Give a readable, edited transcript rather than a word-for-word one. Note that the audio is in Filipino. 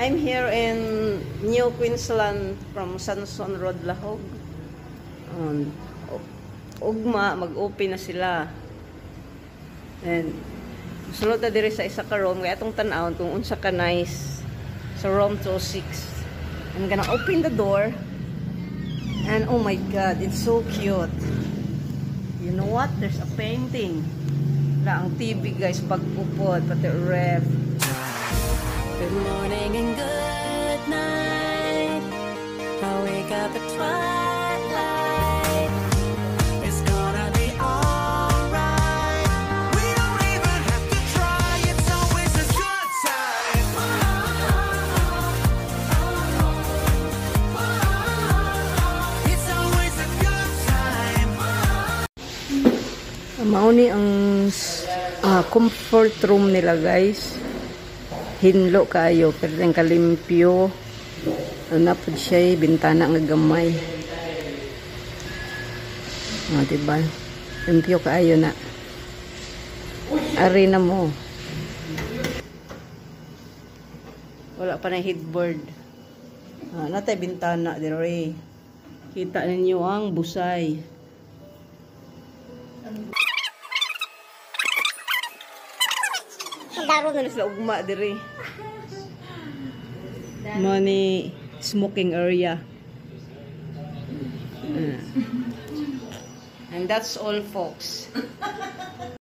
I'm here in New Queensland from Sanson Road, Lahog. Ugma, mag-open na sila. And sulod na diri sa isa ka room, kaya itong tanaw, kung unsa ka nice sa room 206. I'm gonna open the door. And oh my god, it's so cute. You know what? There's a painting. Ang TV guys, pag-upod, pati ref. Good morning and good night. I wake up at twilight. It's gonna be alright. We don't even have to try. It's always a good time. It's always a good time. Mauni ang comfort room nila guys. Hinlo kayo, pero yung kalimpyo. Napod siya, bintana nga gamay. Diba? Limpyo kayo na. Ari na mo. Wala pa na headboard. Natay bintana, dire. Kita ninyo ang busay. Daro na sila ugma dire. Money smoking area. And that's all folks.